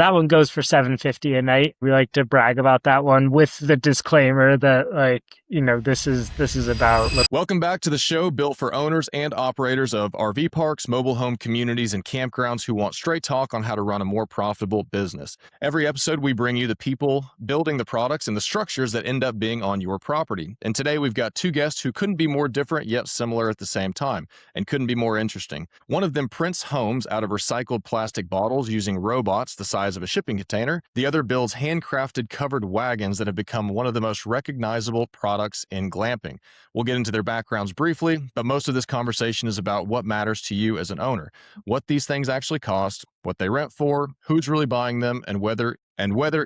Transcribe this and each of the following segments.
That one goes for $750 a night. We like to brag about that one with the disclaimer that this is about. Welcome back to the show built for owners and operators of RV parks, mobile home communities, and campgrounds who want straight talk on how to run a more profitable business. Every episode, we bring you the people building the products and the structures that end up being on your property. And today, we've got two guests who couldn't be more different yet similar at the same time, and couldn't be more interesting. One of them prints homes out of recycled plastic bottles using robots the size of a shipping container. The other builds handcrafted covered wagons that have become one of the most recognizable products in glamping. We'll get into their backgrounds briefly, but most of this conversation is about what matters to you as an owner, what these things actually cost, what they rent for, who's really buying them, and whether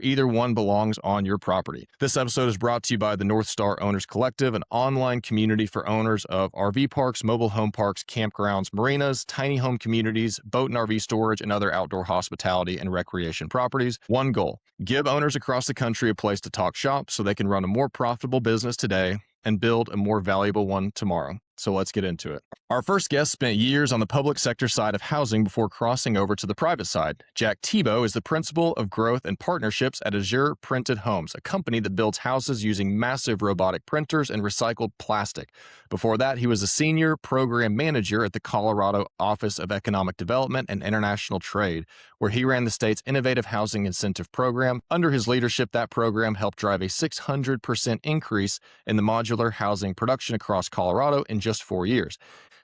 either one belongs on your property. This episode is brought to you by the North Star Owners Collective, an online community for owners of RV parks, mobile home parks, campgrounds, marinas, tiny home communities, boat and RV storage, and other outdoor hospitality and recreation properties. One goal: give owners across the country a place to talk shop so they can run a more profitable business today and build a more valuable one tomorrow. So let's get into it. Our first guest spent years on the public sector side of housing before crossing over to the private side. Jack Tiebout is the principal of growth and partnerships at Azure Printed Homes, a company that builds houses using massive robotic printers and recycled plastic. Before that, he was a senior program manager at the Colorado Office of Economic Development and International Trade, where he ran the state's innovative housing incentive program. Under his leadership, that program helped drive a 600% increase in the modular housing production across Colorado in just 4 years.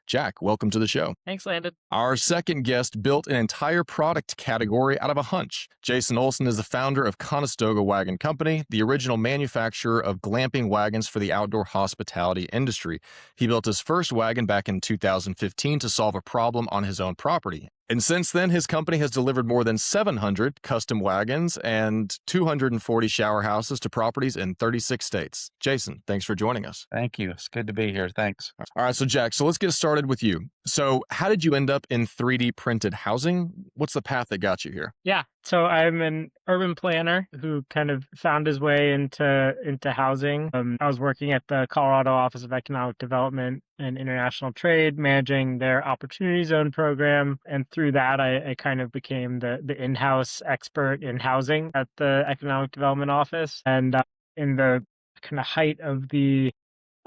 Jack, welcome to the show. Thanks, Landon. Our second guest built an entire product category out of a hunch. Jason Olson is the founder of Conestoga Wagon Company, the original manufacturer of glamping wagons for the outdoor hospitality industry. He built his first wagon back in 2015 to solve a problem on his own property. And since then, his company has delivered more than 700 custom wagons and 240 shower houses to properties in 36 states. Jason, thanks for joining us. Thank you. It's good to be here. Thanks. All right, so Jack, let's get started with you. So how did you end up in 3D printed housing? What's the path that got you here? Yeah. So I'm an urban planner who kind of found his way into housing. I was working at the Colorado Office of Economic Development and International Trade, managing their Opportunity Zone program. And through that, I kind of became the in-house expert in housing at the Economic Development Office. And in the kind of height of the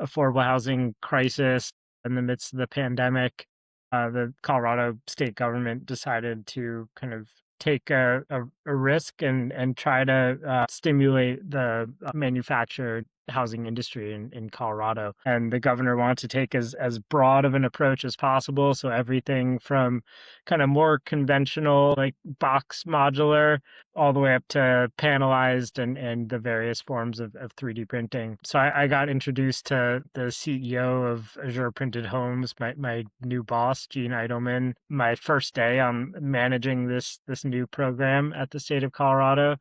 affordable housing crisis, in the midst of the pandemic, the Colorado state government decided to kind of take a risk and try to stimulate the manufactured housing industry in Colorado. And the governor wanted to take as broad of an approach as possible. So everything from kind of more conventional, like box modular, all the way up to panelized and the various forms of 3D printing. So I got introduced to the CEO of Azure Printed Homes, my new boss, Gene Eidelman, my first day on managing this new program at the state of Colorado.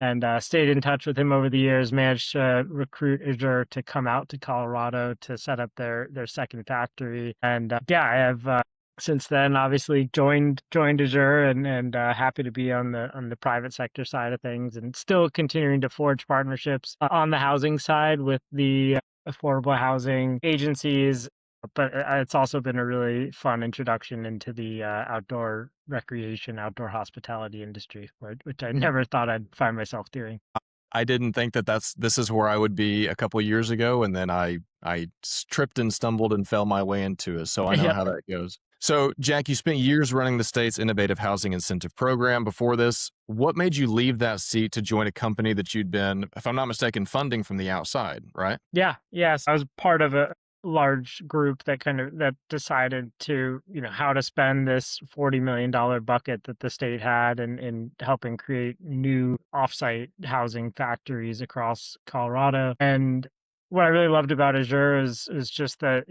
And stayed in touch with him over the years, managed to recruit Azure to come out to Colorado to set up their second factory. And I have since then obviously joined Azure and happy to be on the private sector side of things, and still continuing to forge partnerships on the housing side with the affordable housing agencies. But it's also been a really fun introduction into the outdoor recreation, outdoor hospitality industry, which I never thought I'd find myself doing. I didn't think this is where I would be a couple of years ago, and then I tripped and stumbled and fell my way into it. So I know how that goes. So Jack, you spent years running the state's innovative housing incentive program. Before this, what made you leave that seat to join a company that you'd been, if I'm not mistaken, funding from the outside, right? Yeah. Yes. I was part of a large group that decided to, how to spend this $40 million bucket that the state had in helping create new offsite housing factories across Colorado. And what I really loved about Azure is just that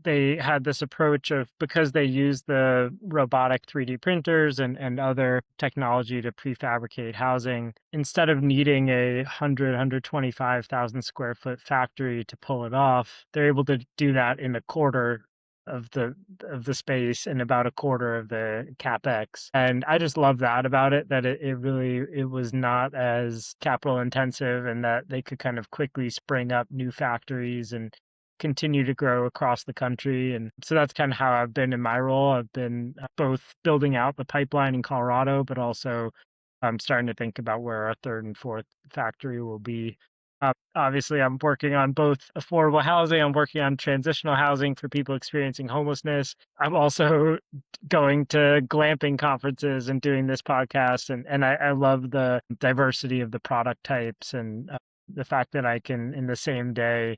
they had this approach of, because they use the robotic 3D printers and other technology to prefabricate housing, instead of needing a 125,000 square foot factory to pull it off, they're able to do that in a quarter of the space and about a quarter of the capex. And I just love that about it, that it was not as capital intensive, and that they could kind of quickly spring up new factories and continue to grow across the country. And so that's kind of how I've been in my role. I've been both building out the pipeline in Colorado, but also I'm starting to think about where our third and fourth factory will be. Obviously, I'm working on both affordable housing. I'm working on transitional housing for people experiencing homelessness. I'm also going to glamping conferences and doing this podcast, and I love the diversity of the product types and the fact that I can, in the same day,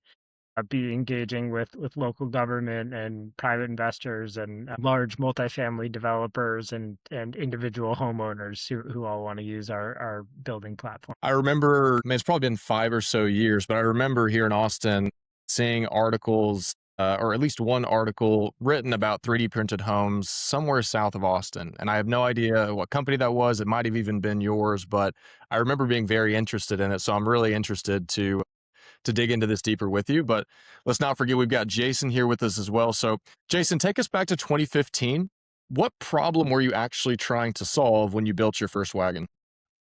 be engaging with local government and private investors and large multifamily developers and individual homeowners who all want to use our building platform. I remember, I mean, it's probably been 5 or so years, but I remember here in Austin seeing articles, or at least one article written about 3D printed homes somewhere south of Austin. And I have no idea what company that was. It might have even been yours, but I remember being very interested in it. So I'm really interested to dig into this deeper with you. But let's not forget we've got Jason here with us as well. So Jason, take us back to 2015. What problem were you actually trying to solve when you built your first wagon?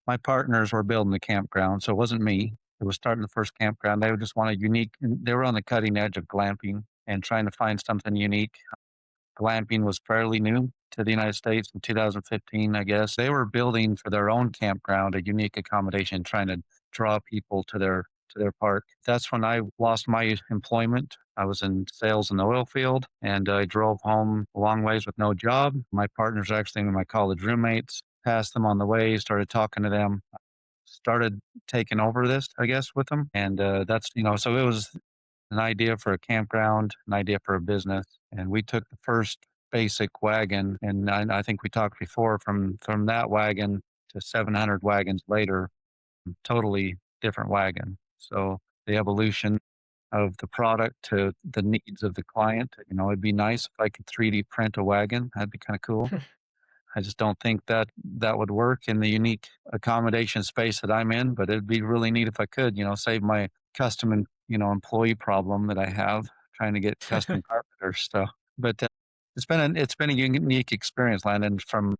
My partners were building the campground, so it wasn't me. It was starting the first campground. They just wanted unique, and they were on the cutting edge of glamping and trying to find something unique. Glamping was fairly new to the United States in 2015, I guess. They were building for their own campground a unique accommodation, trying to draw people to their park. That's when I lost my employment. I was in sales in the oil field, and I drove home a long ways with no job. My partners, actually my college roommates, passed them on the way, started talking to them, started taking over this, I guess, with them. And that's, so it was an idea for a campground, an idea for a business. And we took the first basic wagon, and I think we talked before, from that wagon to 700 wagons later, totally different wagon. So the evolution of the product to the needs of the client. It'd be nice if I could 3D print a wagon. That'd be kind of cool. I just don't think that that would work in the unique accommodation space that I'm in, but it'd be really neat if I could, save my custom and, employee problem that I have trying to get custom carpenters. So, but it's been a unique experience, Landon, from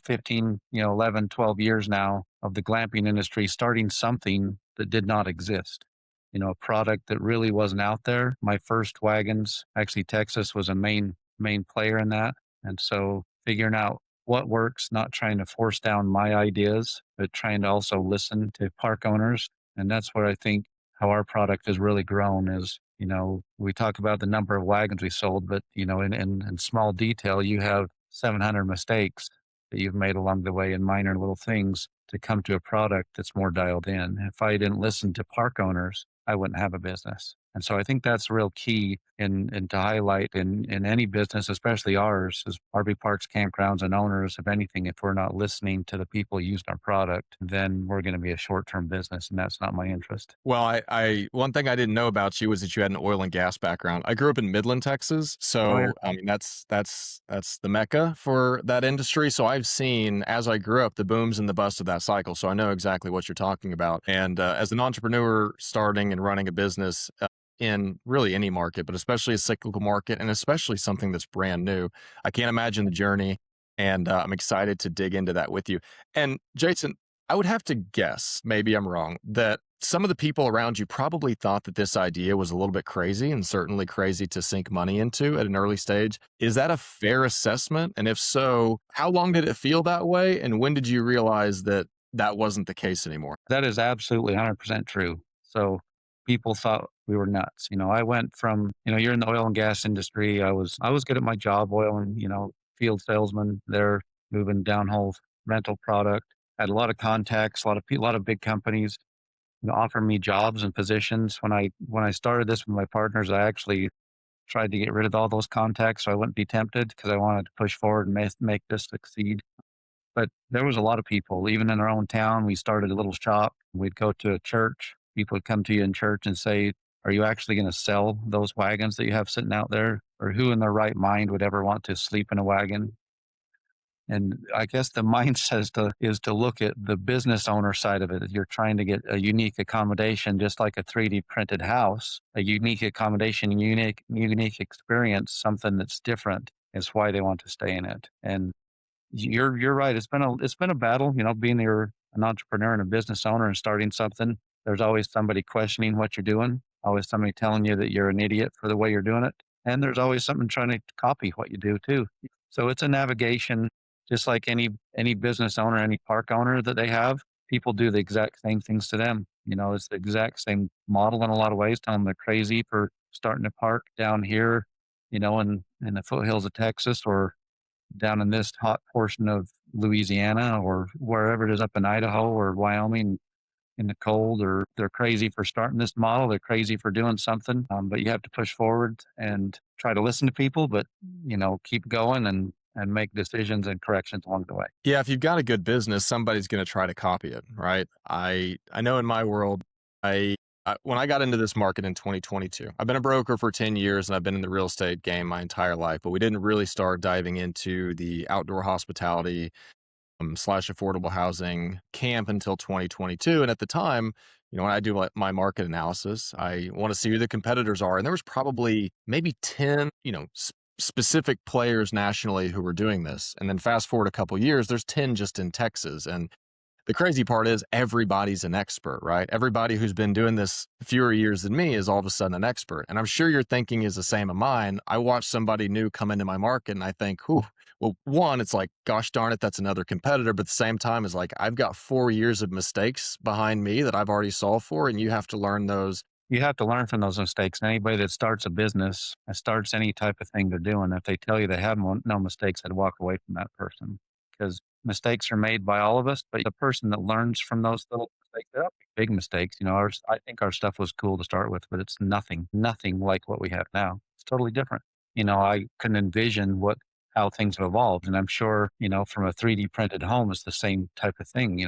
15, 11, 12 years now of the glamping industry, starting something that did not exist. A product that really wasn't out there. My first wagons, actually Texas was a main player in that. And so figuring out what works, not trying to force down my ideas, but trying to also listen to park owners. And that's where I think how our product has really grown is, we talk about the number of wagons we sold, but, in small detail, you have 700 mistakes that you've made along the way and minor little things to come to a product that's more dialed in. If I didn't listen to park owners, I wouldn't have a business. And so I think that's real key in to highlight in any business, especially ours, is RV parks, campgrounds, and owners. If anything, if we're not listening to the people using our product, then we're going to be a short-term business, and that's not my interest. Well, I one thing I didn't know about you was that you had an oil and gas background. I grew up in Midland, Texas, Oh yeah. so I mean that's the mecca for that industry. So I've seen as I grew up the booms and the busts of that cycle. So I know exactly what you're talking about. And as an entrepreneur starting and running a business in really any market, but especially a cyclical market, and especially something that's brand new, I can't imagine the journey. And I'm excited to dig into that with you. And Jason, I would have to guess, maybe I'm wrong, that some of the people around you probably thought that this idea was a little bit crazy and certainly crazy to sink money into at an early stage. Is that a fair assessment? And if so, how long did it feel that way? And when did you realize that that wasn't the case anymore? That is absolutely 100% true. So people thought we were nuts. I went from, you're in the oil and gas industry. I was good at my job, oil and, field salesman there, moving downhole rental product. Had a lot of contacts, a lot of big companies, offer me jobs and positions. When I started this with my partners, I actually tried to get rid of all those contacts so I wouldn't be tempted because I wanted to push forward and make this succeed. But there was a lot of people, even in our own town. We started a little shop. We'd go to a church. People would come to you in church and say, "Are you actually going to sell those wagons that you have sitting out there? Or who in their right mind would ever want to sleep in a wagon?" And I guess the mindset is to look at the business owner side of it. You're trying to get a unique accommodation, just like a 3D printed house, a unique accommodation, unique experience, something that's different is why they want to stay in it. And you're right. It's been a battle, being an entrepreneur and a business owner and starting something. There's always somebody questioning what you're doing, always somebody telling you that you're an idiot for the way you're doing it. And there's always something trying to copy what you do too. So it's a navigation just like any business owner, any park owner that they have, people do the exact same things to them. It's the exact same model in a lot of ways. Tell them they're crazy for starting a park down here, in the foothills of Texas or down in this hot portion of Louisiana or wherever it is up in Idaho or Wyoming in the cold, or they're crazy for starting this model. They're crazy for doing something. But you have to push forward and try to listen to people, but keep going and make decisions and corrections along the way. Yeah, if you've got a good business, somebody's going to try to copy it, right? I know in my world, when I got into this market in 2022, I've been a broker for 10 years and I've been in the real estate game my entire life, but we didn't really start diving into the outdoor hospitality slash affordable housing camp until 2022. And at the time, when I do my market analysis, I want to see who the competitors are. And there was probably maybe 10, specific players nationally who were doing this. And then fast forward a couple years, there's 10 just in Texas. And the crazy part is everybody's an expert, right? Everybody who's been doing this fewer years than me is all of a sudden an expert. And I'm sure your thinking is the same of mine. I watch somebody new come into my market and I think, well, one, it's like, gosh darn it, that's another competitor. But at the same time, it's like, I've got 4 years of mistakes behind me that I've already solved for, and you have to learn those. You have to learn from those mistakes. Anybody that starts a business and starts any type of thing they're doing, if they tell you they have no mistakes, I'd walk away from that person, because mistakes are made by all of us. But the person that learns from those little mistakes, they're not big mistakes. I think our stuff was cool to start with, but it's nothing like what we have now. It's totally different. I can envision how things have evolved. And I'm sure, from a 3D printed home, it's the same type of thing.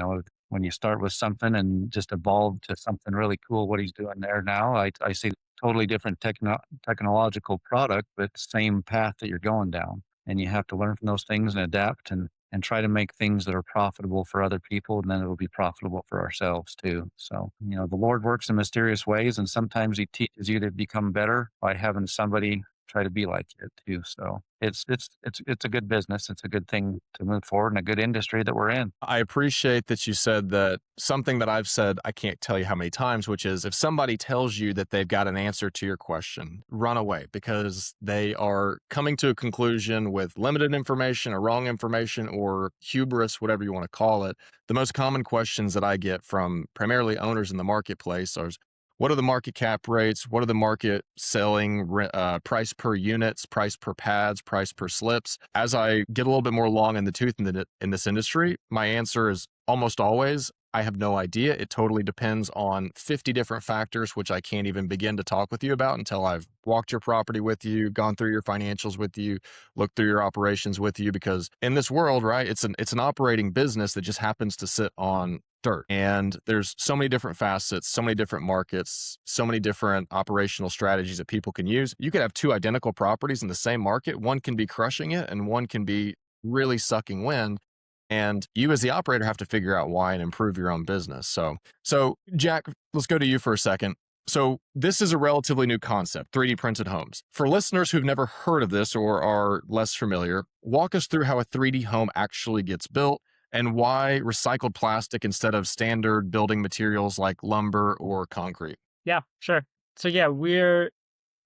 When you start with something and just evolve to something really cool, what he's doing there now, I see totally different technological product, but same path that you're going down. And you have to learn from those things and adapt and try to make things that are profitable for other people. And then it'll be profitable for ourselves too. So, the Lord works in mysterious ways. And sometimes he teaches you to become better by having somebody try to be like it too. So it's a good business. It's a good thing to move forward in a good industry that we're in. I appreciate that you said that, something that I've said, I can't tell you how many times, which is if somebody tells you that they've got an answer to your question, run away, because they are coming to a conclusion with limited information or wrong information or hubris, whatever you want to call it. The most common questions that I get from primarily owners in the marketplace are, what are the market cap rates? What are the market selling price per units, price per pads, price per slips? As I get a little bit more long in the tooth in this industry, my answer is almost always, I have no idea. It totally depends on 50 different factors, which I can't even begin to talk with you about until I've walked your property with you, gone through your financials with you, looked through your operations with you. Because in this world, right, it's an operating business that just happens to sit on dirt. And there's so many different facets, so many different markets, so many different operational strategies that people can use. You could have two identical properties in the same market. One can be crushing it and one can be really sucking wind. And you as the operator have to figure out why and improve your own business. So Jack, let's go to you for a second. So this is a relatively new concept, 3D printed homes. For listeners who've never heard of this or are less familiar, walk us through how a 3D home actually gets built and why recycled plastic instead of standard building materials like lumber or concrete. Yeah, sure. So yeah, we're,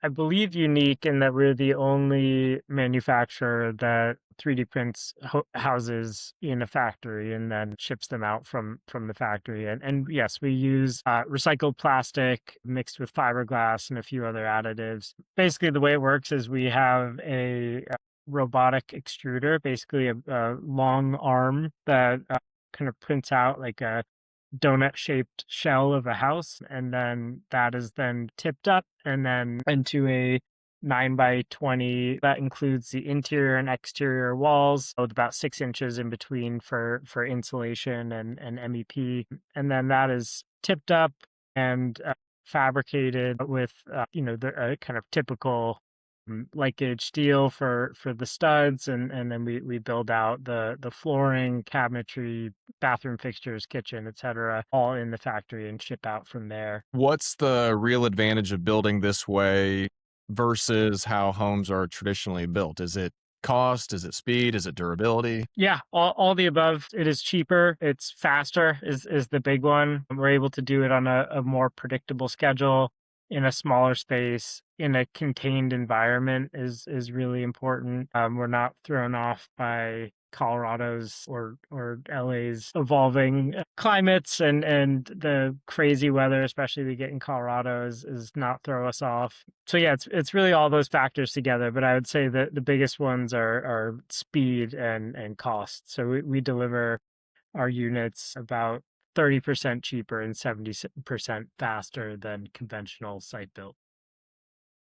I believe, unique in that we're the only manufacturer that 3D prints houses in a factory and then ships them out from the factory. And yes, we use recycled plastic mixed with fiberglass and a few other additives. Basically, the way it works is we have a robotic extruder, basically a long arm that kind of prints out like a donut shaped shell of a house, and then that is then tipped up and then into a 9 by 20 that includes the interior and exterior walls with about 6 inches in between for insulation and MEP, and then that is tipped up and fabricated with the kind of typical light gauge steel for the studs, and then we build out the flooring, cabinetry, bathroom fixtures, kitchen, etc., all in the factory and ship out from there. What's the real advantage of building this way versus how homes are traditionally built? Is it cost? Is it speed? Is it durability? Yeah, all the above. It is cheaper. It's faster is the big one. We're able to do it on a more predictable schedule in a smaller space in a contained environment is really important. We're not thrown off by Colorado's or LA's evolving climates and the crazy weather, especially we get in Colorado, is not throw us off. So yeah, it's really all those factors together. But I would say that the biggest ones are speed and cost. So we deliver our units about 30% cheaper and 70% faster than conventional site built.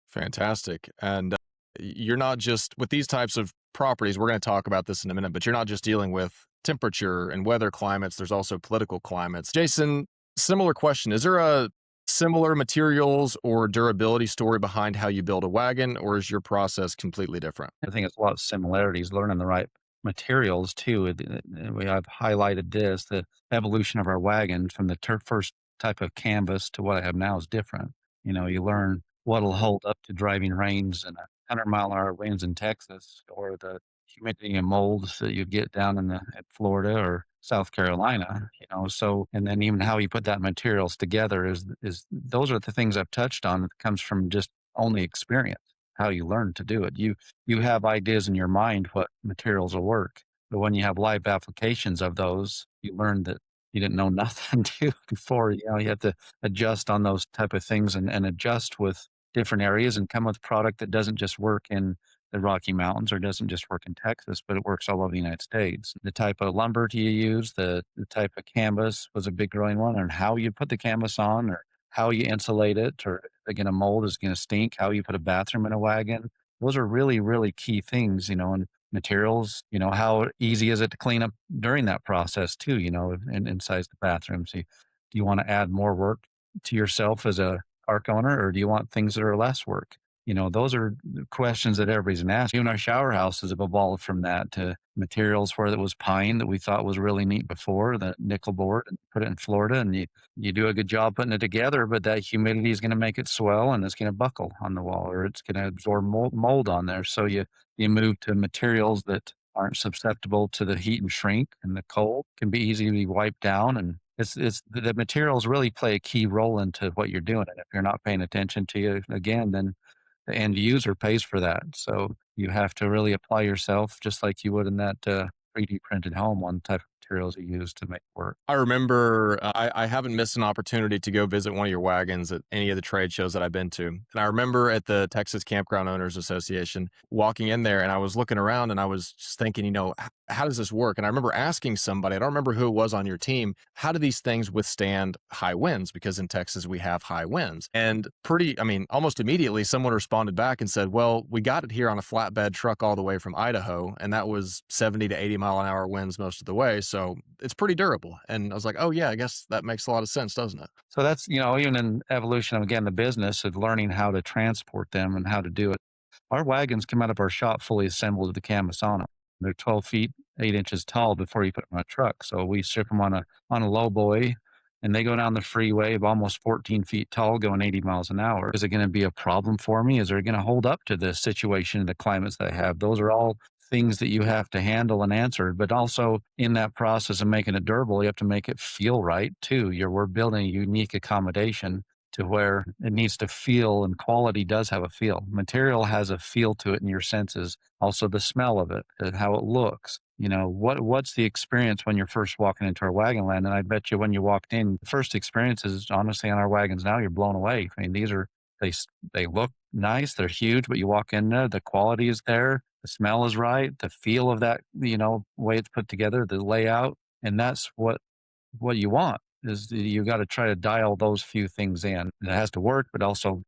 Fantastic. And you're not just with these types of properties, we're going to talk about this in a minute, but you're not just dealing with temperature and weather climates, there's also political climates. Jason, similar question. Is there a similar materials or durability story behind how you build a wagon, or is your process completely different? I think it's a lot of similarities, learning the right materials too. I've highlighted this, the evolution of our wagon from the first type of canvas to what I have now is different. You learn what'll hold up to driving rains and 100-mile-an-hour winds in Texas, or the humidity and molds that you get down at Florida or South Carolina. So, and then even how you put that materials together is those are the things I've touched on. That comes from just only experience, how you learn to do it. You have ideas in your mind what materials will work, but when you have live applications of those, you learn that you didn't know nothing to before. You have to adjust on those type of things and adjust with different areas and come with a product that doesn't just work in the Rocky Mountains or doesn't just work in Texas, but it works all over the United States. The type of lumber you use, the type of canvas was a big growing one, and how you put the canvas on, or how you insulate it, or again, a mold is going to stink, how you put a bathroom in a wagon. Those are really, really key things, and materials, how easy is it to clean up during that process too, and inside the bathroom. So do you want to add more work to yourself as a park owner, or do you want things that are less work? Those are the questions that everybody's been asking. Even our shower houses have evolved from that to materials where it was pine that we thought was really neat before, the nickel board, and put it in Florida, and you do a good job putting it together, but that humidity is going to make it swell and it's going to buckle on the wall, or it's going to absorb mold on there. So you move to materials that aren't susceptible to the heat and shrink, and the cold can be easy to be wiped down. And it's the materials really play a key role into what you're doing. And if you're not paying attention to it again, then the end user pays for that. So you have to really apply yourself just like you would in that 3D printed home, one type of materials you use to make it work. I remember I haven't missed an opportunity to go visit one of your wagons at any of the trade shows that I've been to. And I remember at the Texas Campground Owners Association walking in there, and I was looking around and I was just thinking, how does this work? And I remember asking somebody, I don't remember who it was on your team, how do these things withstand high winds? Because in Texas, we have high winds. And almost immediately, someone responded back and said, well, we got it here on a flatbed truck all the way from Idaho, and that was 70 to 80-mile-an-hour winds most of the way. So it's pretty durable. And I was like, oh, yeah, I guess that makes a lot of sense, doesn't it? So that's, even in evolution of, again, the business of learning how to transport them and how to do it. Our wagons come out of our shop fully assembled with the canvas on them. They're 12 feet, 8 inches tall before you put them on a truck. So we ship them on a low boy, and they go down the freeway of almost 14 feet tall, going 80 miles an hour. Is it going to be a problem for me? Is it going to hold up to the situation and the climates that I have? Those are all things that you have to handle and answer. But also in that process of making it durable, you have to make it feel right too. We're building a unique accommodation to where it needs to feel, and quality does have a feel. Material has a feel to it in your senses. Also the smell of it, and how it looks. What's the experience when you're first walking into our wagon land? And I bet you when you walked in, the first experience is honestly on our wagons now, you're blown away. I mean, they look nice, they're huge, but you walk in there, the quality is there, the smell is right, the feel of that, way it's put together, the layout, and that's what you want. Is you got to try to dial those few things in. It has to work, but also,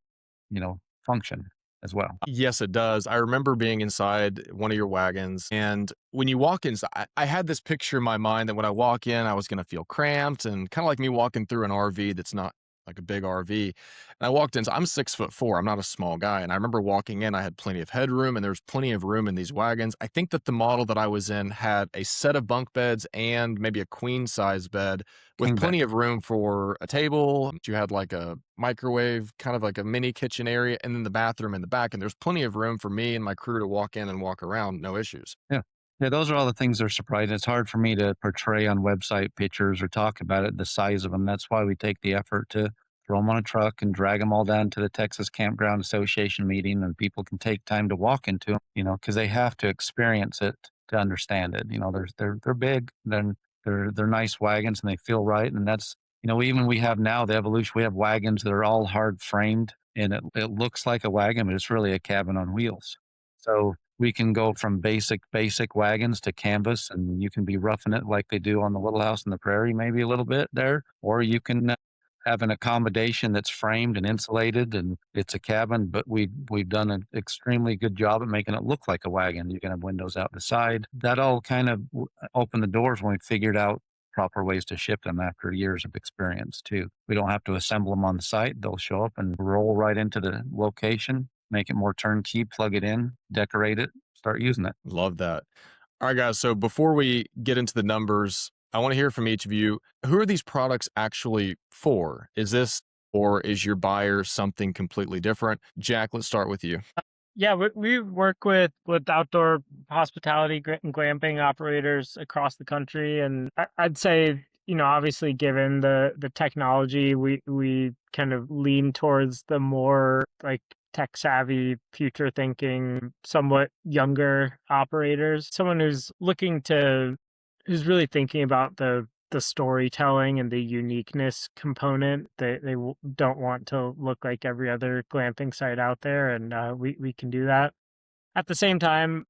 function as well. Yes, it does. I remember being inside one of your wagons, and when you walk inside, I had this picture in my mind that when I walk in, I was going to feel cramped, and kind of like me walking through an RV that's not like a big RV. And I walked in, so I'm 6'4". I'm not a small guy. And I remember walking in, I had plenty of headroom, and there was plenty of room in these wagons. I think that the model that I was in had a set of bunk beds and maybe a queen size bed with King plenty bed. of room for a table. You had like a microwave, kind of like a mini kitchen area, and then the bathroom in the back. And there's plenty of room for me and my crew to walk in and walk around, no issues. Yeah. Yeah, those are all the things that are surprising. It's hard for me to portray on website pictures or talk about it, the size of them. That's why we take the effort to throw them on a truck and drag them all down to the Texas Campground Association meeting, and people can take time to walk into them, because they have to experience it to understand it. You know, they're big, then they're nice wagons and they feel right. And that's, you know, even we have now the evolution, we have wagons that are all hard framed and it looks like a wagon, but it's really a cabin on wheels. So we can go from basic wagons to canvas, and you can be roughing it like they do on the Little House on the Prairie, maybe a little bit there, or you can have an accommodation that's framed and insulated, and it's a cabin. But we've done an extremely good job at making it look like a wagon. You can have windows out the side. That all kind of opened the doors when we figured out proper ways to ship them after years of experience too. We don't have to assemble them on the site. They'll show up and roll right into the location, make it more turnkey, plug it in, decorate it, start using it. Love that. All right, guys. So before we get into the numbers, I want to hear from each of you. Who are these products actually for? Is this or is your buyer something completely different? Jack, let's start with you. Yeah, we work with outdoor hospitality and glamping operators across the country, and I'd say, you know, obviously given the technology, we kind of lean towards the more like tech savvy, future thinking, somewhat younger operators. Someone who's really thinking about the storytelling and the uniqueness component. They don't want to look like every other glamping site out there, and we can do that. At the same time,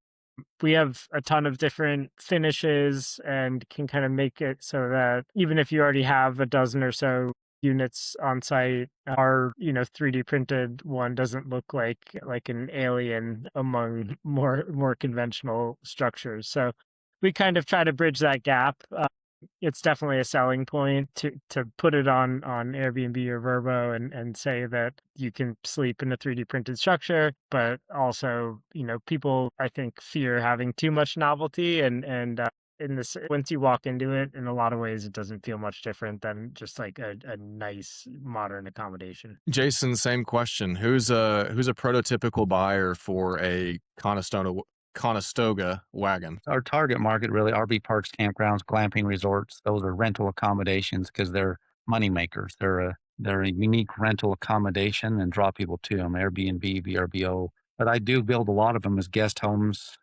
we have a ton of different finishes and can kind of make it so that even if you already have a dozen or so units on site, our 3D printed one doesn't look like an alien among more conventional structures. So we kind of try to bridge that gap. It's definitely a selling point to put it on Airbnb or Verbo and say that you can sleep in a 3D printed structure, but also, you know, people I think fear having too much novelty and in this once you walk into it, in a lot of ways it doesn't feel much different than just like a nice modern accommodation. Jason, same question. Who's a prototypical buyer for a Conestoga wagon? Our target market really RV parks, campgrounds, glamping resorts. Those are rental accommodations because they're money makers. They're a unique rental accommodation and draw people to them. Airbnb, VRBO. But I do build a lot of them as guest homes,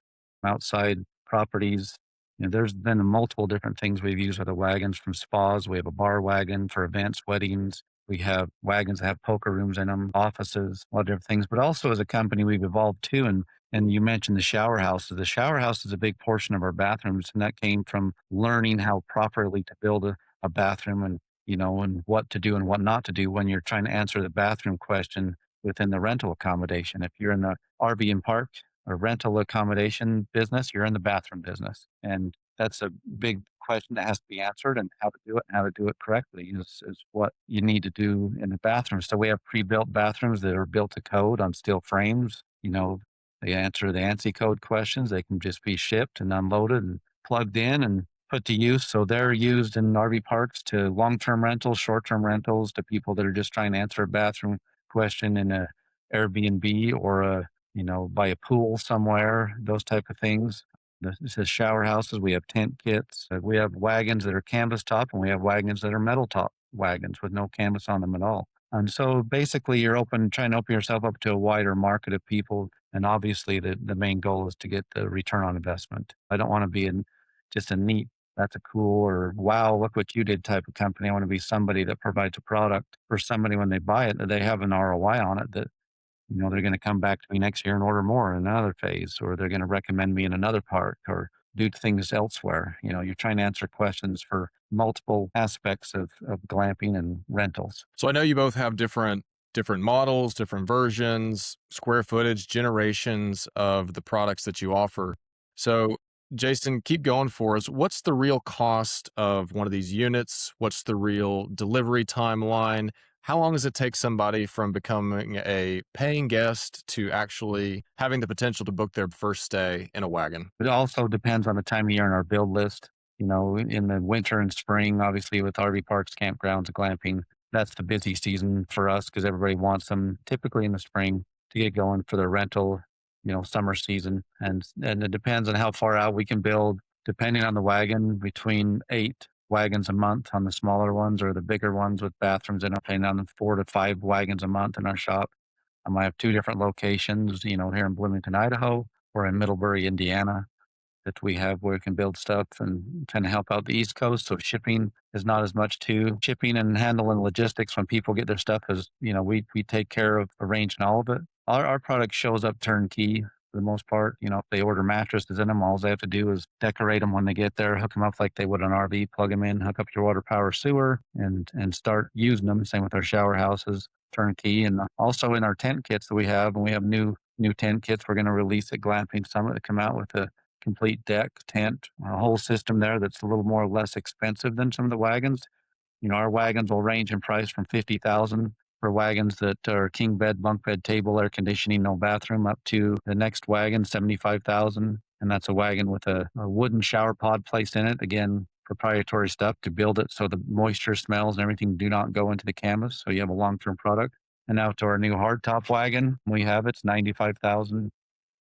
outside properties. You know, there's been multiple different things we've used with the wagons from spas. We have a bar wagon for events, weddings. We have wagons that have poker rooms in them, offices, a lot of different things. But also as a company, we've evolved too. And you mentioned the shower houses. The shower house is a big portion of our bathrooms, and that came from learning how properly to build a bathroom and, you know, and what to do and what not to do when you're trying to answer the bathroom question within the rental accommodation. If you're in the RV and park or rental accommodation business, you're in the bathroom business. And that's a big question that has to be answered, and how to do it and how to do it correctly is what you need to do in the bathroom. So we have pre-built bathrooms that are built to code on steel frames. You know, they answer the ANSI code questions. They can just be shipped and unloaded and plugged in and put to use. So they're used in RV parks to long-term rentals, short-term rentals, to people that are just trying to answer a bathroom question in a Airbnb or by a pool somewhere, those type of things. This is shower houses. We have tent kits. We have wagons that are canvas top, and we have wagons that are metal top wagons with no canvas on them at all. And so basically, trying to open yourself up to a wider market of people. And obviously, the main goal is to get the return on investment. I don't want to be just a neat, that's a cool, or wow, look what you did type of company. I want to be somebody that provides a product for somebody when they buy it, that they have an ROI on it, that they're going to come back to me next year and order more in another phase, or they're going to recommend me in another park or do things elsewhere. You're trying to answer questions for multiple aspects of glamping and rentals. So I know you both have different models, different versions, square footage, generations of the products that you offer. So Jason, keep going for us. What's the real cost of one of these units? What's the real delivery timeline? How long does it take somebody from becoming a paying guest to actually having the potential to book their first stay in a wagon? It also depends on the time of year in our build list. In the winter and spring, obviously with RV parks, campgrounds, glamping, that's the busy season for us because everybody wants them typically in the spring to get going for their rental, summer season. And it depends on how far out we can build, depending on the wagon, between 8 wagons a month on the smaller ones, or the bigger ones with bathrooms in, paying on 4 to 5 wagons a month in our shop. I might have 2 different locations, here in Bloomington, Idaho, or in Middlebury, Indiana. that we have where we can build stuff and kind of help out the East Coast. So shipping is not as much to shipping and handling logistics when people get their stuff as, we take care of arranging all of it. Our product shows up turnkey for the most part. If they order mattresses in them, all they have to do is decorate them when they get there, hook them up like they would an RV, plug them in, hook up your water, power, sewer, and start using them. Same with our shower houses, turnkey. And also in our tent kits that we have, and we have new tent kits we're going to release at Glamping Summit that come out with a complete deck, tent, a whole system there that's a little more less expensive than some of the wagons. Our wagons will range in price from 50,000 for wagons that are king bed, bunk bed, table, air conditioning, no bathroom, up to the next wagon, 75,000. And that's a wagon with a wooden shower pod placed in it. Again, proprietary stuff to build it so the moisture, smells, and everything do not go into the canvas. So you have a long-term product. And now to our new hardtop wagon, we have it's 95,000.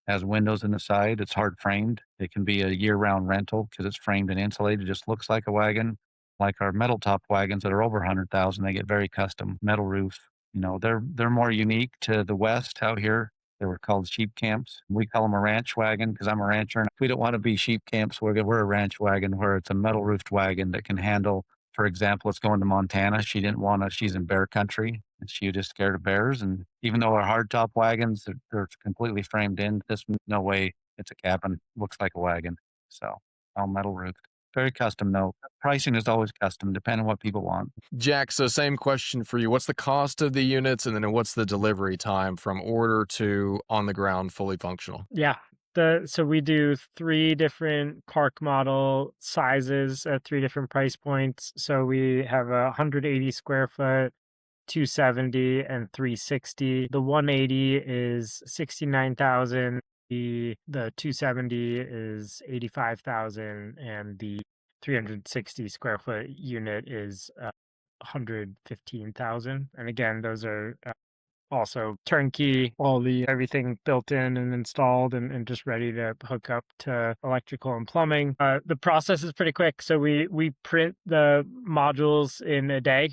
Has windows in the side. It's hard framed. It can be a year-round rental because it's framed and insulated. It just looks like a wagon. Like our metal top wagons that are over 100,000, they get very custom metal roofs. They're more unique to the West out here. They were called sheep camps. We call them a ranch wagon because I'm a rancher. And we don't want to be sheep camps. We're a ranch wagon where it's a metal roofed wagon that can handle. For example, it's going to Montana. She didn't want to. She's in bear country, and she was just scared of bears. And even though our hardtop wagons, they're completely framed in, this no way it's a cabin. Looks like a wagon. So all metal roofed. Very custom though. Pricing is always custom, depending on what people want. Jack, so same question for you. What's the cost of the units, and then what's the delivery time from order to on the ground fully functional? Yeah. So we do 3 different park model sizes at 3 different price points. So we have a 180 square foot, 270, and 360. The 180 is 69,000. The 270 is 85,000, and the 360 square foot unit is 115,000. And again, those are also turnkey, everything built in and installed and just ready to hook up to electrical and plumbing. The process is pretty quick. So we print the modules in a day.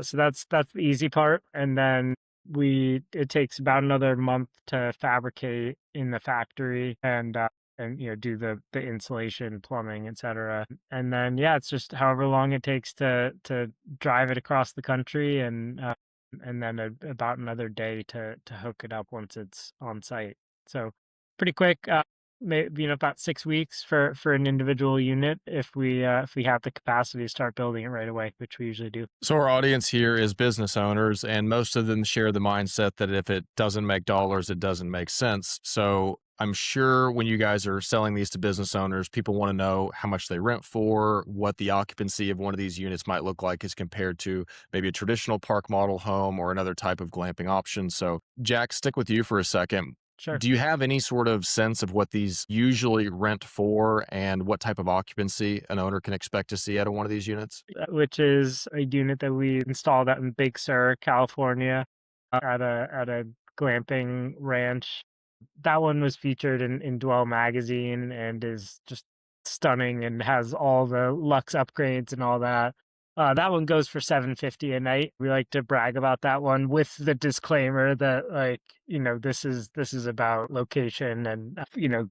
So that's the easy part. And then it takes about another month to fabricate in the factory and do the insulation, plumbing, etc. And then it's just however long it takes to drive it across the country, and then about another day to hook it up once it's on site. So pretty quick. Maybe about 6 weeks for an individual unit if we have the capacity to start building it right away, which we usually do. So our audience here is business owners, and most of them share the mindset that if it doesn't make dollars, it doesn't make sense. So I'm sure when you guys are selling these to business owners, people want to know how much they rent for, what the occupancy of one of these units might look like as compared to maybe a traditional park model home or another type of glamping option. So Jack, stick with you for a second. Sure. Do you have any sort of sense of what these usually rent for and what type of occupancy an owner can expect to see out of one of these units? Which is a unit that we installed out in Big Sur, California, at a glamping ranch. That one was featured in Dwell magazine and is just stunning and has all the luxe upgrades and all that. That one goes for $750 a night. We like to brag about that one with the disclaimer that this is about location and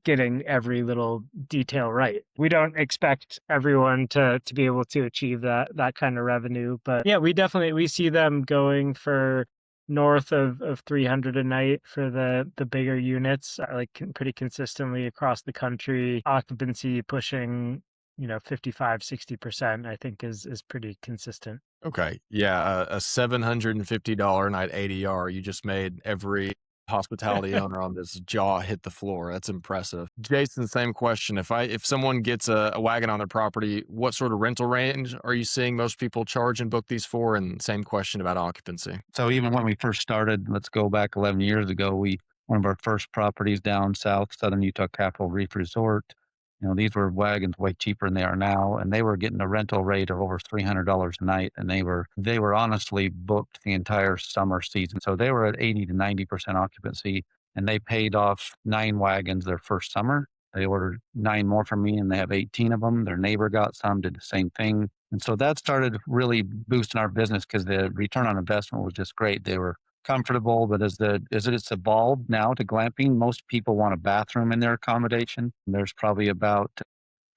getting every little detail right. We don't expect everyone to be able to achieve that kind of revenue, but we see them going for north of 300 a night for the bigger units, pretty consistently across the country. Occupancy pushing 55-60%, I think is pretty consistent. Okay. Yeah. A $750 a night ADR. You just made every hospitality owner on this jaw hit the floor. That's impressive. Jason, same question. If someone gets a wagon on their property, what sort of rental range are you seeing most people charge and book these for? And same question about occupancy. So even when we first started, let's go back 11 years ago, one of our first properties down south, Southern Utah Capitol Reef Resort, these were wagons way cheaper than they are now, and they were getting a rental rate of over $300 a night, and they were honestly booked the entire summer season. So they were at 80 to 90% occupancy, and they paid off 9 wagons their first summer. They ordered 9 more from me, and they have 18 of them. Their neighbor got some, did the same thing. And so that started really boosting our business because the return on investment was just great. They were comfortable, but as it's evolved now to glamping, most people want a bathroom in their accommodation. There's probably about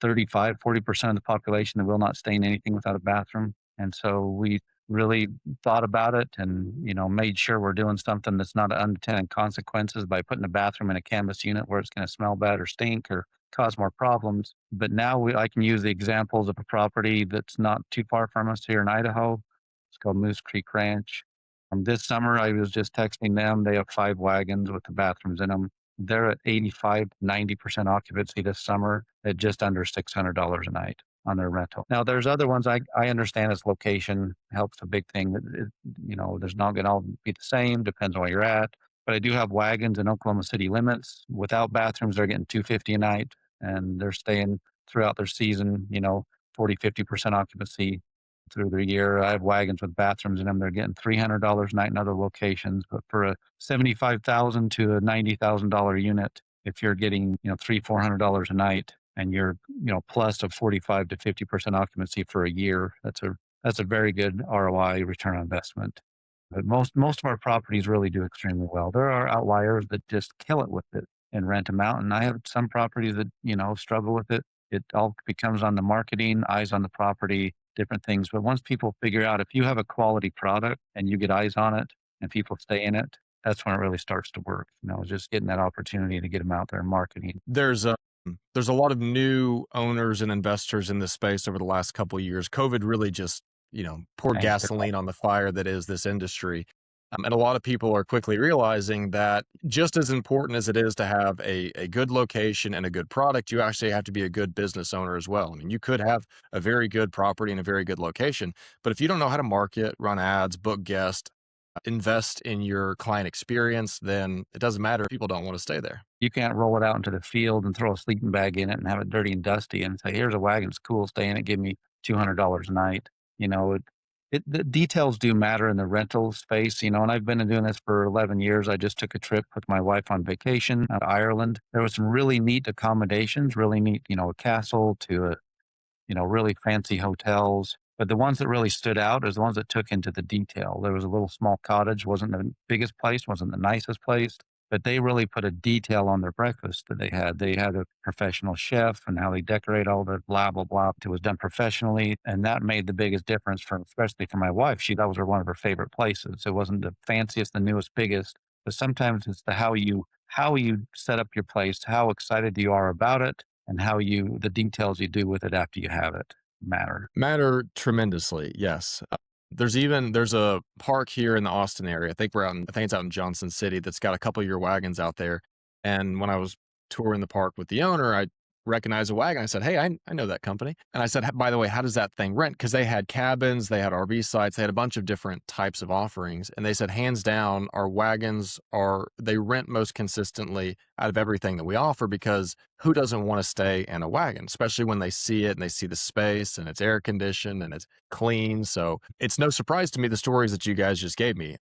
35, 40% of the population that will not stay in anything without a bathroom. And so we really thought about it and, made sure we're doing something that's not unintended consequences by putting a bathroom in a canvas unit where it's going to smell bad or stink or cause more problems. But now I can use the examples of a property that's not too far from us here in Idaho. It's called Moose Creek Ranch. This summer, I was just texting them. They have 5 wagons with the bathrooms in them. They're at 85, 90% occupancy this summer at just under $600 a night on their rental. Now, there's other ones I understand as location helps a big thing. There's not going to all be the same, depends on where you're at. But I do have wagons in Oklahoma City limits. Without bathrooms, they're getting $250 a night and they're staying throughout their season, 40, 50% occupancy through the year. I have wagons with bathrooms in them. They're getting $300 a night in other locations. But for a $75,000 to a $90,000 unit, if you're getting, $300, $400 a night and you're, plus of 45 to 50% occupancy for a year, that's a very good ROI, return on investment. But most of our properties really do extremely well. There are outliers that just kill it with it and rent them out. And I have some properties that, struggle with it. It all becomes on the marketing, eyes on the property, different things. But once people figure out if you have a quality product and you get eyes on it and people stay in it, that's when it really starts to work. Just getting that opportunity to get them out there and marketing. There's a lot of new owners and investors in this space over the last couple of years. COVID really just, poured gasoline on the fire that is this industry. And a lot of people are quickly realizing that just as important as it is to have a good location and a good product, you actually have to be a good business owner as well. I mean, you could have a very good property and a very good location, but if you don't know how to market, run ads, book guests, invest in your client experience, then it doesn't matter if people don't want to stay there. You can't roll it out into the field and throw a sleeping bag in it and have it dirty and dusty and say, here's a wagon, it's cool, stay in it, give me $200 a night. The details do matter in the rental space, and I've been doing this for 11 years. I just took a trip with my wife on vacation out of Ireland. There was some really neat accommodations, really neat, a castle to really fancy hotels. But the ones that really stood out is the ones that took into the detail. There was a little small cottage, wasn't the biggest place, wasn't the nicest place, but they really put a detail on their breakfast that they had. They had a professional chef and how they decorate all the blah, blah, blah. It was done professionally. And that made the biggest difference especially for my wife. That was one of her favorite places. It wasn't the fanciest, the newest, biggest, but sometimes it's how you set up your place, how excited you are about it, and the details you do with it after you have it Matter tremendously. Yes. There's a park here in the Austin area. I think it's out in Johnson City that's got a couple of your wagons out there. And when I was touring the park with the owner, I recognized a wagon. I said, "Hey, I know that company." And I said, "By the way, how does that thing rent?" Because they had cabins, they had RV sites, they had a bunch of different types of offerings. And they said, hands down, our wagons they rent most consistently out of everything that we offer, because who doesn't want to stay in a wagon, especially when they see it and they see the space and it's air conditioned and it's clean. So it's no surprise to me the stories that you guys just gave me.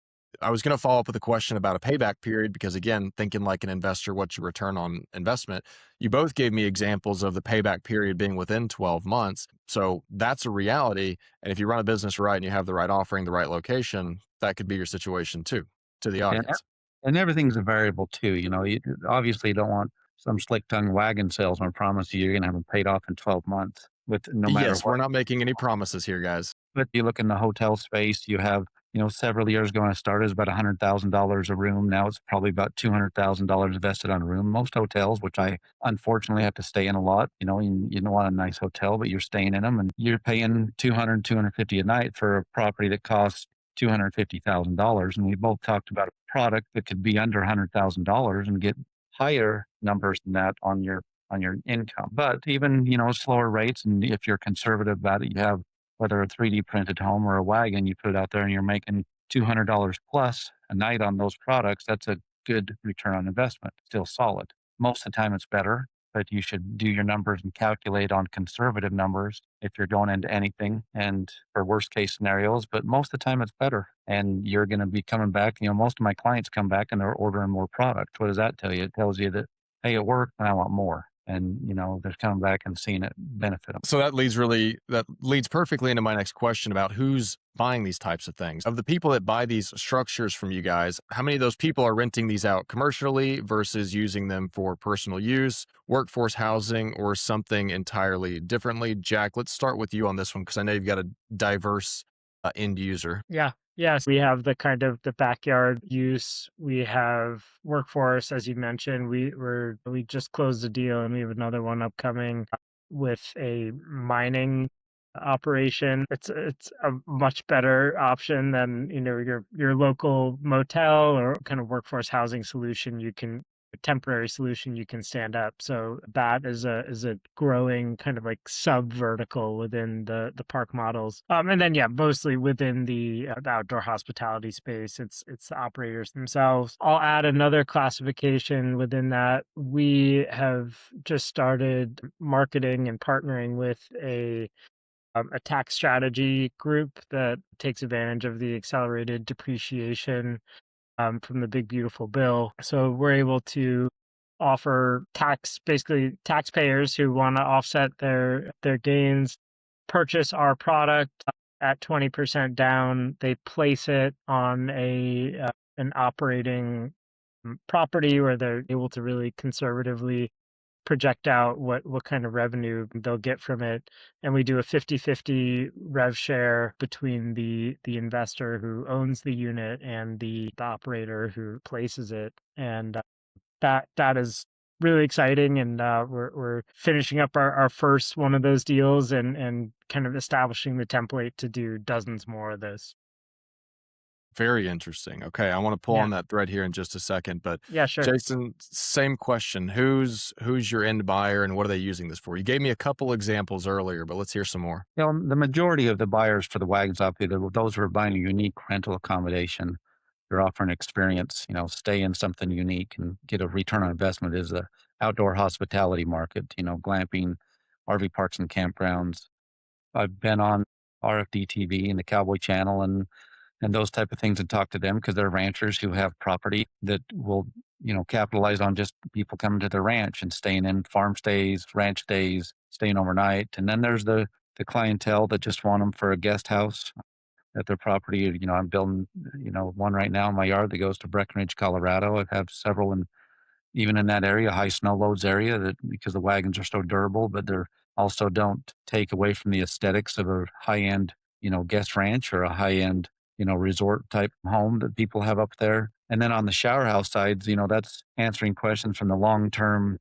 I was going to follow up with a question about a payback period, because again, thinking like an investor, what's your return on investment? You both gave me examples of the payback period being within 12 months. So that's a reality. And if you run a business right and you have the right offering, the right location, that could be your situation too, to the audience. And everything's a variable too. You obviously don't want some slick tongue wagon salesman promise you're going to have them paid off in 12 months with no matter Yes, what. we're not making any promises here, guys. But you look in the hotel space, you have, several years ago when I started, it was about $100,000 a room. Now it's probably about $200,000 invested on a room. Most hotels, which I unfortunately have to stay in a lot, you don't want a nice hotel, but you're staying in them and you're paying $250 a night for a property that costs $250,000. And we both talked about a product that could be under $100,000 and get higher numbers than that on your income. But even, slower rates, and if you're conservative about it, you have whether a 3D printed home or a wagon, you put it out there and you're making $200 plus a night on those products. That's a good return on investment, still solid. Most of the time it's better, but you should do your numbers and calculate on conservative numbers if you're going into anything and for worst case scenarios. But most of the time it's better and you're going to be coming back. Most of my clients come back and they're ordering more product. What does that tell you? It tells you that, hey, it worked and I want more. and they're coming back and seeing it benefit them. So that leads perfectly into my next question about who's buying these types of things. Of the people that buy these structures from you guys, how many of those people are renting these out commercially versus using them for personal use, workforce housing, or something entirely differently? Jack, let's start with you on this one because I know you've got a diverse end user. Yeah. Yes, we have the kind of the backyard use. We have workforce, as you mentioned. We just closed a deal, and we have another one upcoming with a mining operation. It's a much better option than your local motel or kind of workforce housing solution. A temporary solution you can stand up. So that is a growing kind of like sub vertical within the park models. And then yeah, mostly within the outdoor hospitality space, it's the operators themselves. I'll add another classification within that. We have just started marketing and partnering with a tax strategy group that takes advantage of the accelerated depreciation from the big beautiful bill. So we're able to offer basically taxpayers who want to offset their gains, purchase our product at 20% down. They place it on an operating property where they're able to really conservatively project out what kind of revenue they'll get from it, and we do a 50-50 rev share between the investor who owns the unit and the operator who places it. And that is really exciting, and we're finishing up our first one of those deals and kind of establishing the template to do dozens more of this. Very interesting. Okay, I want to pull Yeah. on that thread here in just a second, but Yeah, sure. Jason, same question. Who's your end buyer and what are they using this for? You gave me a couple examples earlier, but let's hear some more. The majority of the buyers for the wagons out there, those who are buying a unique rental accommodation, they're offering experience, stay in something unique and get a return on investment is the outdoor hospitality market, glamping, RV parks and campgrounds. I've been on RFD TV and the Cowboy Channel and those type of things and talk to them because they're ranchers who have property that will, capitalize on just people coming to their ranch and staying in farm stays, ranch stays, staying overnight. And then there's the clientele that just want them for a guest house at their property. I'm building, one right now in my yard that goes to Breckenridge, Colorado. I have several even in that area, high snow loads area, that because the wagons are so durable, but they're also don't take away from the aesthetics of a high end, guest ranch or a high end, resort type home that people have up there. And then on the shower house sides, that's answering questions from the long term,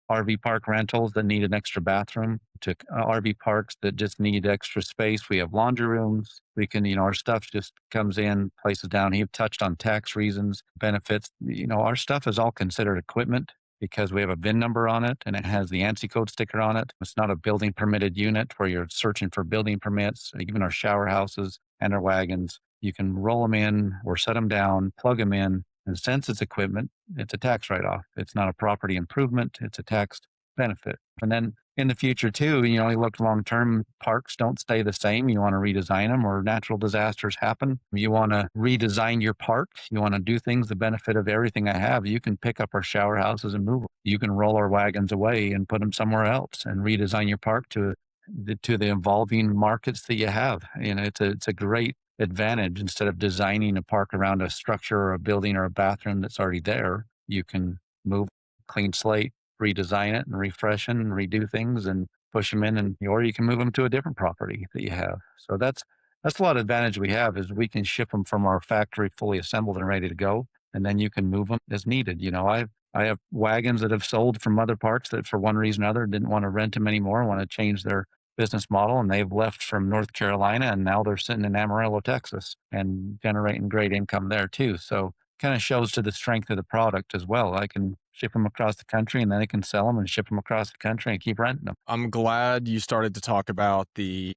RV park rentals that need an extra bathroom to RV parks that just need extra space. We have laundry rooms. We can, our stuff just comes in, places down. He touched on tax reasons, benefits. Our stuff is all considered equipment because we have a VIN number on it and it has the ANSI code sticker on it. It's not a building permitted unit where you're searching for building permits. Even our shower houses and our wagons, you can roll them in or set them down, plug them in. And since it's equipment, it's a tax write off. It's not a property improvement, it's a tax benefit. And then in the future, too, you look long term, parks don't stay the same. You want to redesign them or natural disasters happen. You want to redesign your park. You want to do things the benefit of everything I have. You can pick up our shower houses and move them. You can roll our wagons away and put them somewhere else and redesign your park to the evolving markets that you have. It's a great advantage. Instead of designing a park around a structure or a building or a bathroom that's already there, you can move, clean slate, redesign it and refresh it and redo things and push them in, and or you can move them to a different property that you have. So that's a lot of advantage we have is we can ship them from our factory fully assembled and ready to go, and then you can move them as needed. I have wagons that have sold from other parks that for one reason or other didn't want to rent them anymore, want to change their business model, and they've left from North Carolina and now they're sitting in Amarillo, Texas and generating great income there too. So kind of shows to the strength of the product as well. I can ship them across the country and then I can sell them and ship them across the country and keep renting them. I'm glad you started to talk about the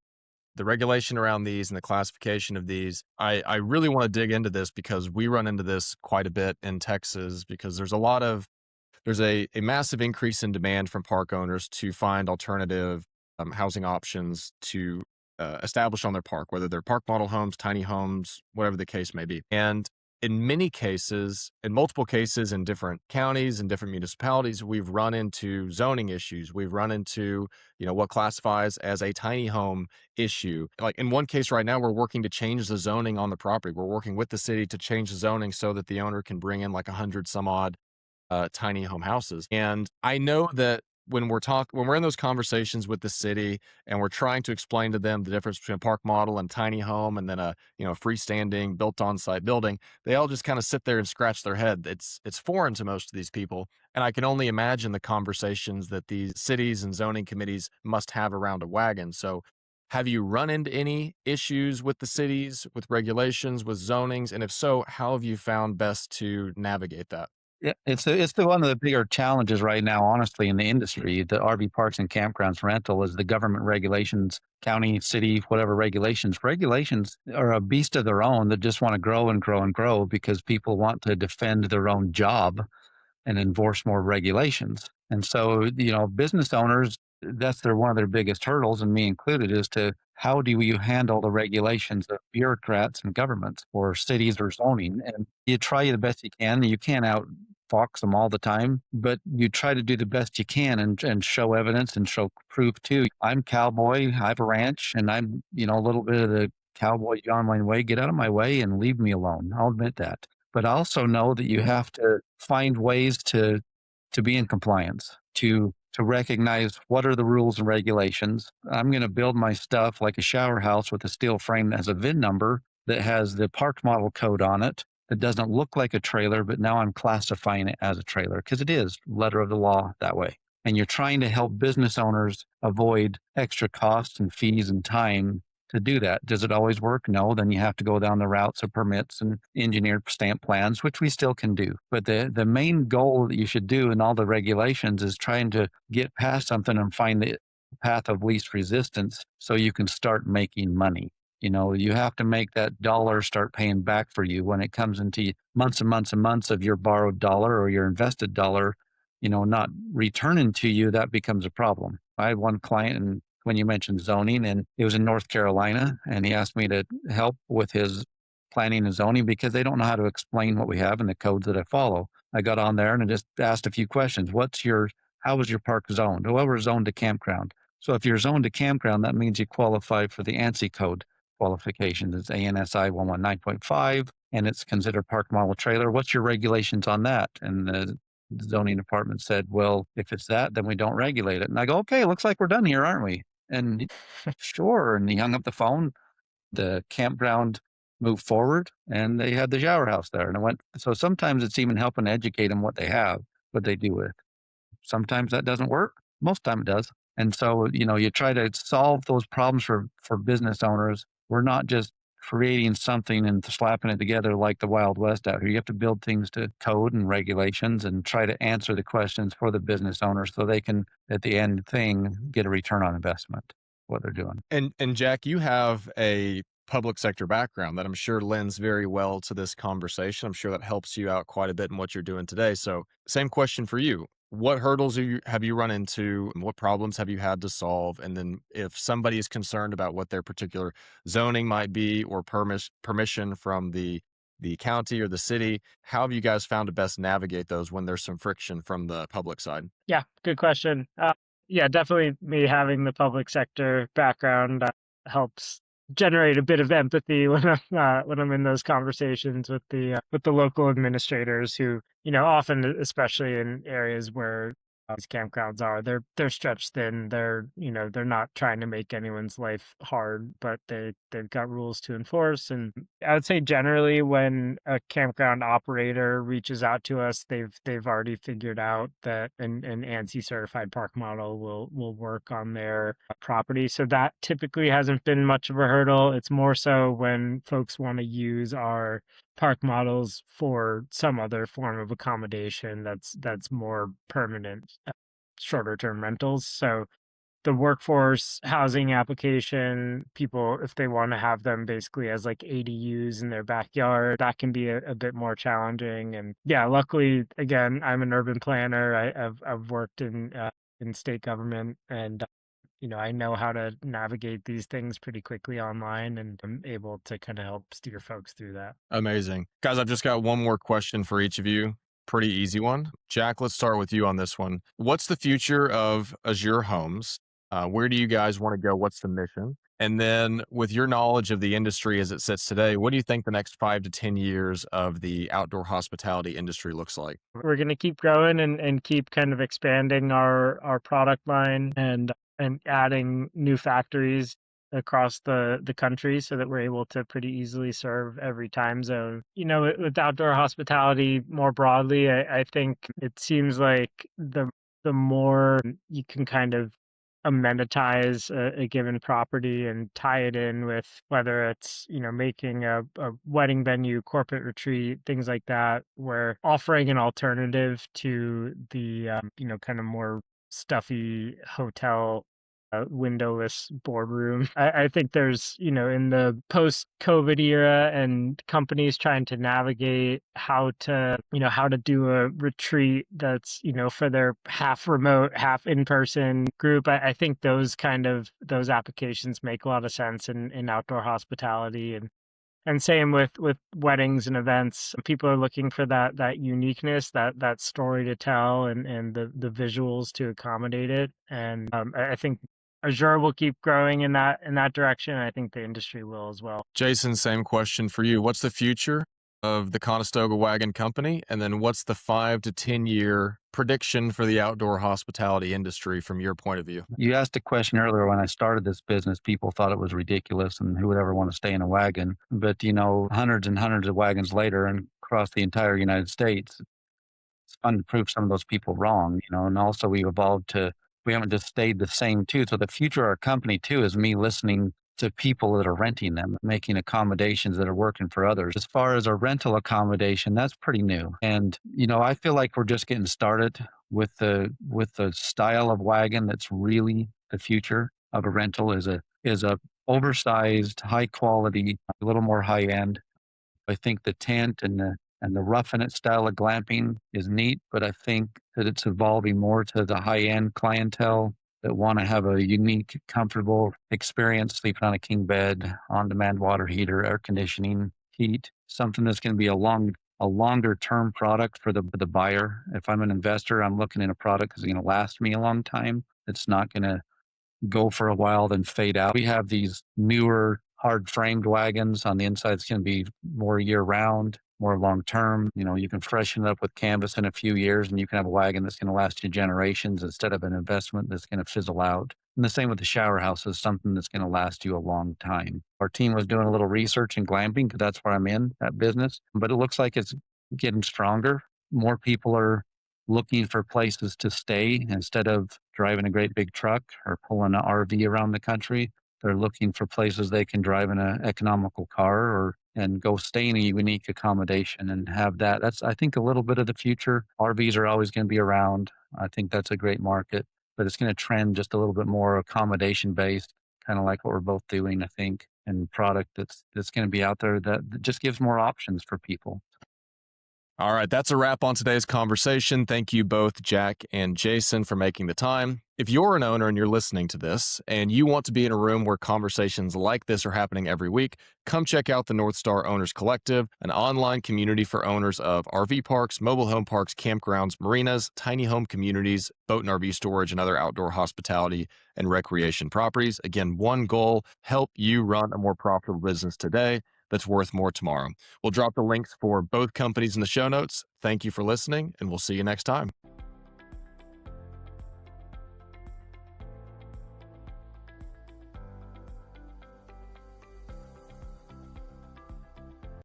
regulation around these and the classification of these. I really want to dig into this because we run into this quite a bit in Texas because there's a massive increase in demand from park owners to find alternative housing options to establish on their park, whether they're park model homes, tiny homes, whatever the case may be. And in many cases, in multiple cases in different counties and different municipalities, we've run into zoning issues. We've run into, what classifies as a tiny home issue. Like in one case right now, we're working to change the zoning on the property. We're working with the city to change the zoning so that the owner can bring in like 100 some odd tiny home houses. And I know that when we're in those conversations with the city and we're trying to explain to them the difference between a park model and tiny home and then a freestanding built on site building, they all just kind of sit there and scratch their head. It's foreign to most of these people, and I can only imagine the conversations that these cities and zoning committees must have around a wagon. So have you run into any issues with the cities, with regulations, with zonings? And if so, how have you found best to navigate that? Yeah, it's the one of the bigger challenges right now, honestly, in the industry. The RV parks and campgrounds rental is the government regulations, county, city, whatever regulations. Regulations are a beast of their own that just want to grow and grow and grow because people want to defend their own job and enforce more regulations. And so, business owners, that's one of their biggest hurdles, and me included, is to how do you handle the regulations of bureaucrats and governments or cities or zoning? And you try the best you can. You can't outfox them all the time, but you try to do the best you can and show evidence and show proof too. I'm cowboy, I have a ranch, and I'm, a little bit of the cowboy John Wayne way, get out of my way and leave me alone. I'll admit that. But also know that you have to find ways to be in compliance, to recognize what are the rules and regulations. I'm going to build my stuff like a shower house with a steel frame that has a VIN number that has the park model code on it that doesn't look like a trailer, but now I'm classifying it as a trailer because it is letter of the law that way. And you're trying to help business owners avoid extra costs and fees and time to do that. Does it always work? No. Then you have to go down the routes of permits and engineered stamp plans, which we still can do. But the main goal that you should do in all the regulations is trying to get past something and find the path of least resistance so you can start making money. You have to make that dollar start paying back for you when it comes into months and months and months of your borrowed dollar or your invested dollar, not returning to you. That becomes a problem. I had one client, and when you mentioned zoning, and it was in North Carolina, and he asked me to help with his planning and zoning because they don't know how to explain what we have and the codes that I follow. I got on there and I just asked a few questions. How is your park zoned? Well, we're zoned to campground. So if you're zoned to campground, that means you qualify for the ANSI code qualifications. It's ANSI 119.5, and it's considered park model trailer. What's your regulations on that? And the zoning department said, well, if it's that, then we don't regulate it. And I go, okay, looks like we're done here, aren't we? And sure. And he hung up the phone. The campground moved forward and they had the shower house there. And I went, so sometimes it's even helping educate them what they have, what they do with. Sometimes that doesn't work. Most time it does. And so, you try to solve those problems for business owners. We're not just creating something and slapping it together like the Wild West out here. You have to build things to code and regulations and try to answer the questions for the business owners so they can, at the end thing, get a return on investment, what they're doing. And Jack, you have a public sector background that I'm sure lends very well to this conversation. I'm sure that helps you out quite a bit in what you're doing today. So, same question for you. What hurdles have you run into? And what problems have you had to solve? And then, if somebody is concerned about what their particular zoning might be or permission from the county or the city, how have you guys found to best navigate those when there's some friction from the public side? Yeah, good question. Yeah, definitely me having the public sector background helps generate a bit of empathy when I'm in those conversations with the local administrators who, often, especially in areas where these campgrounds are, they're stretched thin. They're not trying to make anyone's life hard, but they've got rules to enforce. And I would say generally when a campground operator reaches out to us, they've already figured out that an ANSI certified park model will work on their property. So that typically hasn't been much of a hurdle. It's more so when folks want to use our park models for some other form of accommodation that's more permanent, shorter term rentals. So the workforce housing application, people, if they want to have them basically as like ADUs in their backyard, that can be a bit more challenging. And yeah, luckily, again, I'm an urban planner. I've worked in state government, and I know how to navigate these things pretty quickly online, and I'm able to kind of help steer folks through that. Amazing. Guys, I've just got one more question for each of you. Pretty easy one. Jack, let's start with you on this one. What's the future of Azure Homes? Where do you guys want to go? What's the mission? And then, with your knowledge of the industry as it sits today, what do you think the next 5 to 10 years of the outdoor hospitality industry looks like? We're going to keep growing and keep kind of expanding our product line and adding new factories across the country so that we're able to pretty easily serve every time zone. With outdoor hospitality more broadly, I think it seems like the more you can kind of amenitize a given property and tie it in with whether it's making a wedding venue, corporate retreat, things like that, where offering an alternative to the kind of more stuffy hotel windowless boardroom. I think there's, in the post-COVID era and companies trying to navigate how to do a retreat that's, for their half remote, half in-person group. I think those applications make a lot of sense in outdoor hospitality, and same with weddings and events. People are looking for that uniqueness, that story to tell, and the visuals to accommodate it. And I think Azure will keep growing in that direction. I think the industry will as well. Jason, same question for you. What's the future of the Conestoga Wagon Company? And then what's the 5 to 10 year prediction for the outdoor hospitality industry from your point of view? You asked a question earlier when I started this business. People thought it was ridiculous and who would ever want to stay in a wagon. But, hundreds and hundreds of wagons later and across the entire United States, it's fun to prove some of those people wrong, and also we haven't just stayed the same too. So the future of our company too is me listening to people that are renting them, making accommodations that are working for others. As far as a rental accommodation, that's pretty new. And, I feel like we're just getting started with the style of wagon that's really the future of a rental is a oversized, high quality, a little more high end. I think the tent and the roughing it style of glamping is neat, but I think that it's evolving more to the high end clientele that want to have a unique, comfortable experience sleeping on a king bed, on demand water heater, air conditioning, heat, something that's going to be a longer term product for the buyer. If I'm an investor, I'm looking at a product that's going to last me a long time. It's not going to go for a while, then fade out. We have these newer hard framed wagons. On the inside, it's going to be more year round, more long term. You can freshen it up with canvas in a few years and you can have a wagon that's going to last you generations instead of an investment that's going to fizzle out. And the same with the shower houses, something that's going to last you a long time. Our team was doing a little research in glamping because that's where I'm in that business, but it looks like it's getting stronger. More people are looking for places to stay instead of driving a great big truck or pulling an RV around the country. They're looking for places they can drive in an economical car and go stay in a unique accommodation and have that. That's, I think, a little bit of the future. RVs are always going to be around. I think that's a great market, but it's going to trend just a little bit more accommodation based, kind of like what we're both doing, I think, and product that's going to be out there that just gives more options for people. All right, that's a wrap on today's conversation. Thank you both, Jack and Jason, for making the time. If you're an owner and you're listening to this and you want to be in a room where conversations like this are happening every week, come check out the North Star Owners Collective, an online community for owners of RV parks, mobile home parks, campgrounds, marinas, tiny home communities, boat and RV storage, and other outdoor hospitality and recreation properties. Again, one goal: help you run a more profitable business today that's worth more tomorrow. We'll drop the links for both companies in the show notes. Thank you for listening, and we'll see you next time.